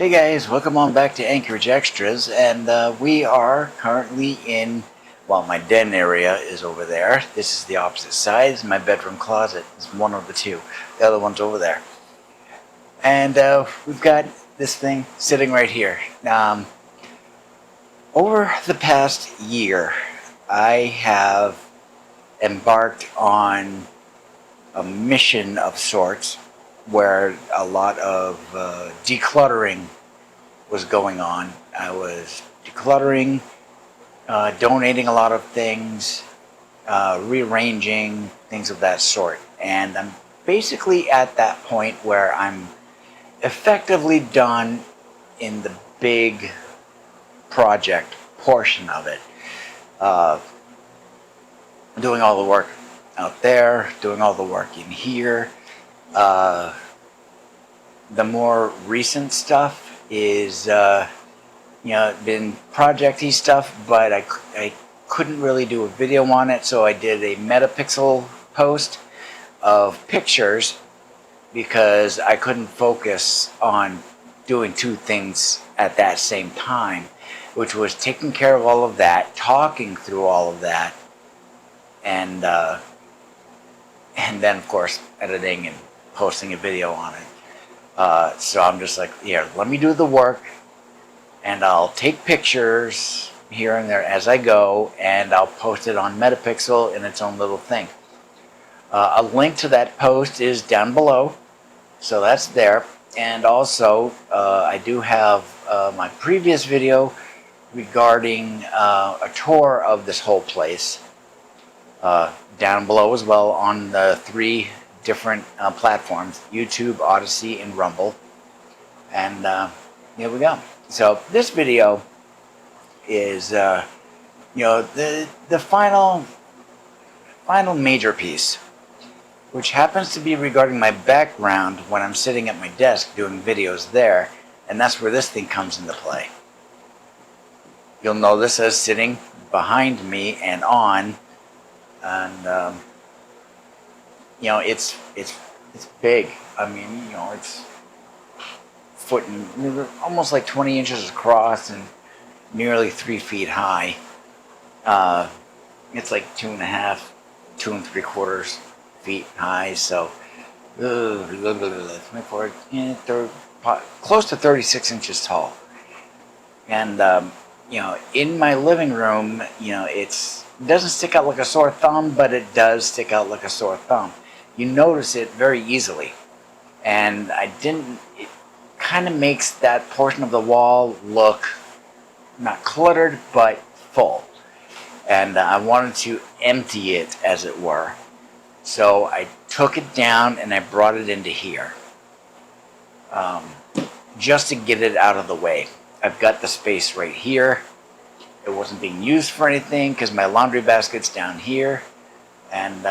Hey guys, welcome on back to AnKorage Extras, and we are currently in, well, my den area is over there. This is the opposite side. My bedroom closet is one of the two. The other one's over there. And we've got this thing sitting right here. Over the past year, I have embarked on a mission of sorts where a lot of decluttering was going on. I was decluttering, donating a lot of things, rearranging, things of that sort. And I'm basically at that point where I'm effectively done in the big project portion of it. Doing all the work out there, doing all the work in here. The more recent stuff is, been projecty stuff, but I couldn't really do a video on it, so I did a metapixel post of pictures because I couldn't focus on doing two things at that same time, which was taking care of all of that, talking through all of that, and then of course editing and posting a video on it. So I'm just like, here, let me do the work, and I'll take pictures here and there as I go, and I'll post it on Metapixel in its own little thing. A link to that post is down below, so that's there. And also, I do have my previous video regarding a tour of this whole place down below as well on the three different platforms: YouTube, Odyssey, and Rumble. And here we go. So this video is the final major piece, which happens to be regarding my background when I'm sitting at my desk doing videos there, and that's where this thing comes into play. You'll notice as sitting behind me and on, and it's big. I mean, it's foot and almost like 20 inches across and nearly 3 feet high. It's like 2.5, 2 3/4 feet high. So 24, close to 36 inches tall. And in my living room, it doesn't stick out like a sore thumb, but it does stick out like a sore thumb. You notice it very easily, and it kind of makes that portion of the wall look not cluttered but full, and I wanted to empty it, as it were. So I took it down and I brought it into here, just to get it out of the way. I've got the space right here. It wasn't being used for anything because my laundry basket's down here, and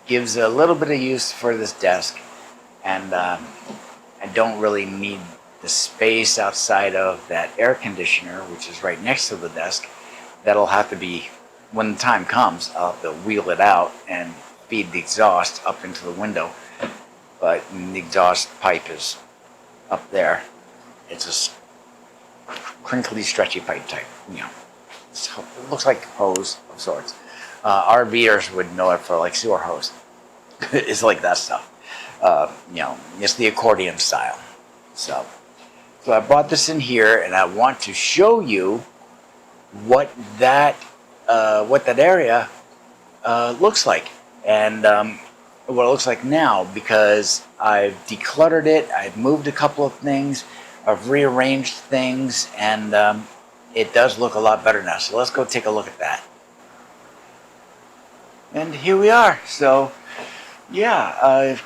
gives a little bit of use for this desk. And I don't really need the space outside of that air conditioner, which is right next to the desk. That'll have to be, when the time comes, I'll have to wheel it out and feed the exhaust up into the window. But the exhaust pipe is up there. It's a crinkly, stretchy pipe type. So it looks like a hose of sorts. RVers would know it for like sewer hose. It's like that stuff. It's the accordion style. So I brought this in here, and I want to show you what that area looks like, and what it looks like now, because I've decluttered it. I've moved a couple of things. I've rearranged things, and it does look a lot better now. So let's go take a look at that. And here we are. So yeah,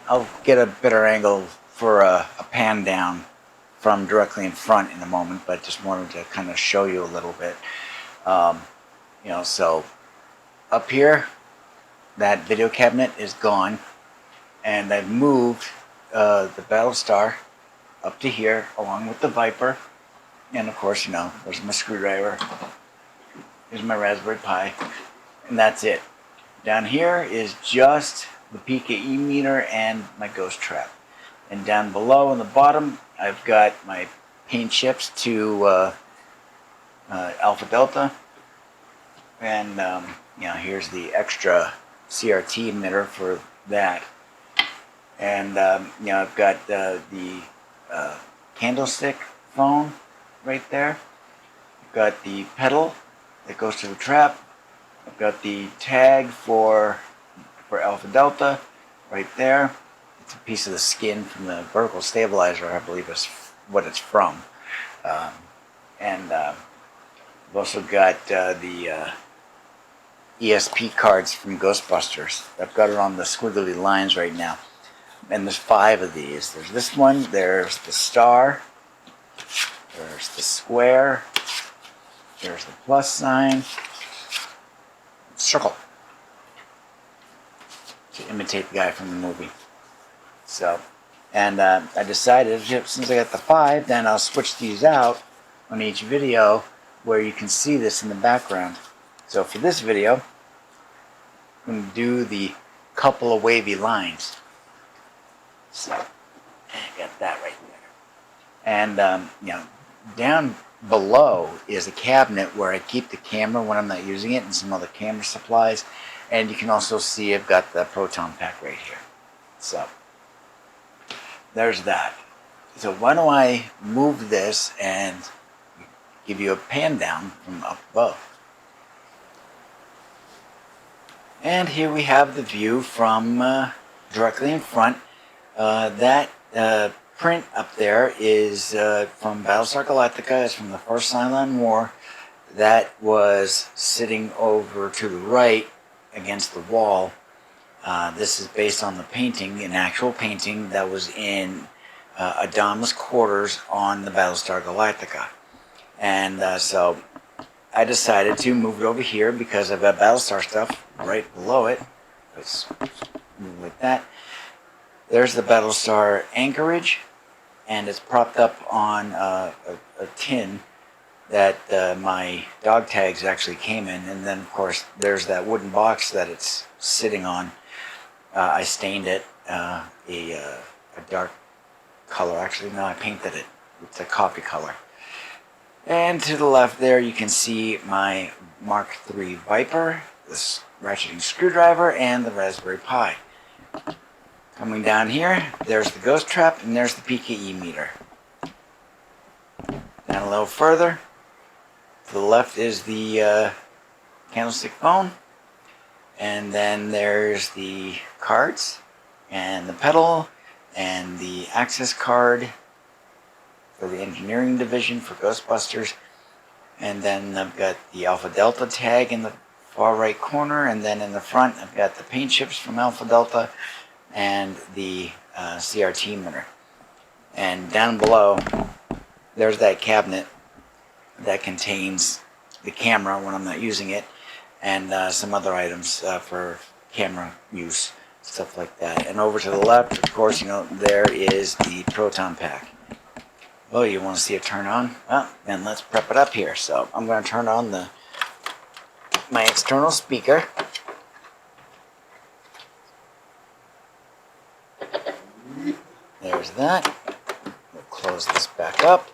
I'll get a better angle for a pan down from directly in front in a moment, but just wanted to kind of show you a little bit. So up here, that video cabinet is gone, and I've moved the Battlestar up to here along with the Viper, and of course, there's my screwdriver, here's my Raspberry Pi, and that's it. Down here is just the PKE meter and my ghost trap. And down below on the bottom, I've got my paint chips to Alpha Delta. And here's the extra CRT emitter for that. And I've got the candlestick phone right there. I've got the pedal that goes to the trap. I've got the tag for Alpha Delta right there. It's a piece of the skin from the vertical stabilizer, I believe is what it's from. I've also got the ESP cards from Ghostbusters. I've got it on the squiggly lines right now. And there's 5 of these. There's this one, there's the star, there's the square, there's the plus sign, circle, to imitate the guy from the movie. So, and I decided, since I got the 5, then I'll switch these out on each video where you can see this in the background. So for this video, I'm going to do the couple of wavy lines. So, I got that right there. And, down below is a cabinet where I keep the camera when I'm not using it and some other camera supplies. And you can also see I've got the proton pack right here. So, there's that. So why don't I move this and give you a pan down from up above. And here we have the view from directly in front. That print up there is from Battlestar Galactica. It's from the first Cylon War. That was sitting over to the right against the wall. This is based on the painting, an actual painting that was in Adama's quarters on the Battlestar Galactica. And so I decided to move it over here because I've got Battlestar stuff right below it. Let's move like that. There's the Battlestar AnKorage, and it's propped up on a tin that my dog tags actually came in. And then, of course, there's that wooden box that it's sitting on. I stained it a dark color. Actually, no, I painted it. It's a coffee color. And to the left there, you can see my Mark III Viper, this ratcheting screwdriver, and the Raspberry Pi. Coming down here, there's the ghost trap, and there's the PKE meter. Down a little further, to the left is the candlestick phone, and then there's the cards, and the pedal, and the access card for the engineering division for Ghostbusters. And then I've got the Alpha Delta tag in the far right corner, and then in the front I've got the paint chips from Alpha Delta and the CRT emitter. And down below there's that cabinet that contains the camera when I'm not using it, and some other items for camera use, stuff like that. And over to the left, of course, there is the proton pack. Oh, you want to see it turn on? Well, then let's prep it up here. So I'm going to turn on my external speaker. There's that. We'll close this back up.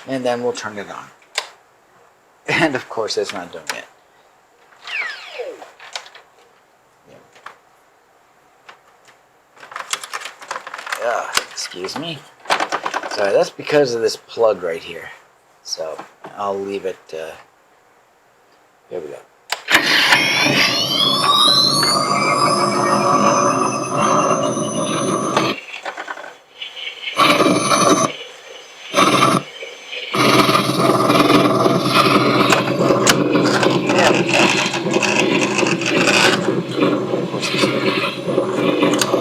And then we'll turn it on. And of course, it's not done yet. Excuse me. Sorry, that's because of this plug right here. So I'll leave it. Here we go.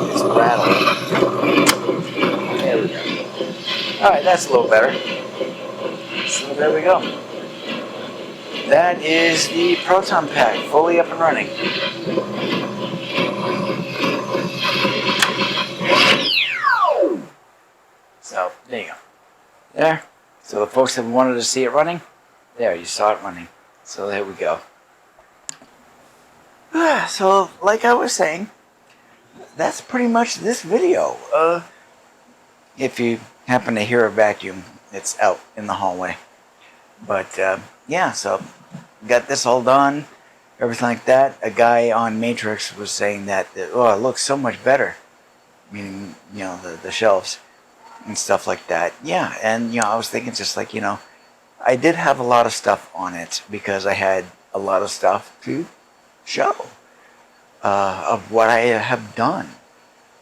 It's rattling. There we go. Alright, that's a little better. So there we go. That is the proton pack, fully up and running. So, there you go. There. So the folks that wanted to see it running, there, you saw it running. So there we go. So, like I was saying, that's pretty much this video. If you happen to hear a vacuum, it's out in the hallway. But yeah, so got this all done, everything like that. A guy on Matrix was saying that, oh, it looks so much better, meaning, you know, the shelves and stuff like that. Yeah, and, you know, I was thinking just like, you know, I did have a lot of stuff on it because I had a lot of stuff to show of what I have done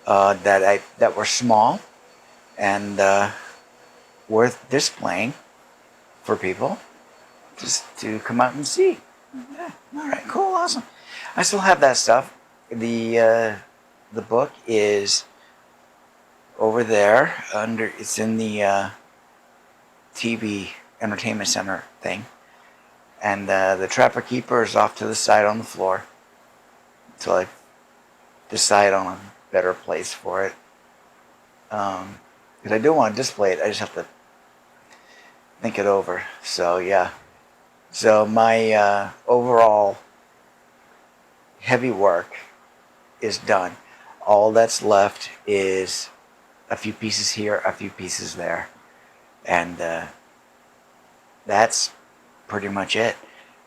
that were small and worth displaying for people just to come out and see. Yeah, all right, cool, awesome. I still have that stuff. The book is over there under. It's in the TV entertainment center thing, and the Trapper Keeper is off to the side on the floor until I decide on a better place for it. Because I do want to display it, I just have to think it over. So yeah. So my overall heavy work is done. All that's left is a few pieces here, a few pieces there. And that's pretty much it.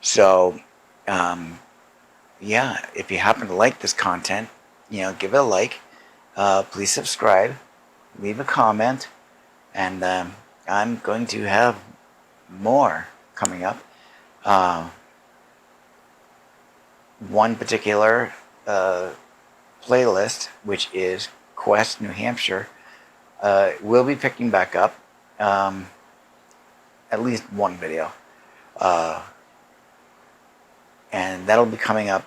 So yeah, if you happen to like this content, you know, give it a like. Please subscribe. Leave a comment. And I'm going to have more coming up. One particular playlist, which is Quest New Hampshire, will be picking back up. At least one video. And that'll be coming up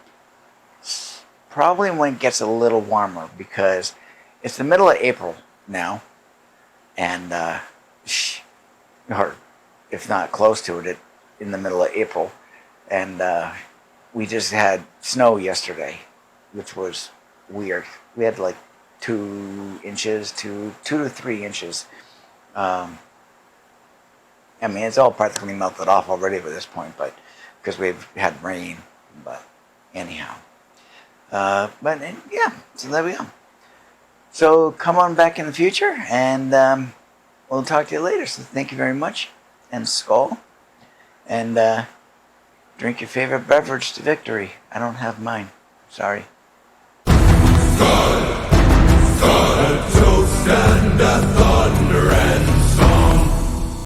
probably when it gets a little warmer, because it's the middle of April now. And, or if not close to it, in the middle of April. And we just had snow yesterday, which was weird. We had like 2 inches, 2 to 3 inches. I mean, it's all practically melted off already by this point, but because we've had rain. But anyhow, but yeah, so there we go. So come on back in the future, and we'll talk to you later. So thank you very much, and Skál, and drink your favorite beverage to victory. I don't have mine. Sorry. Skál, skál, toast and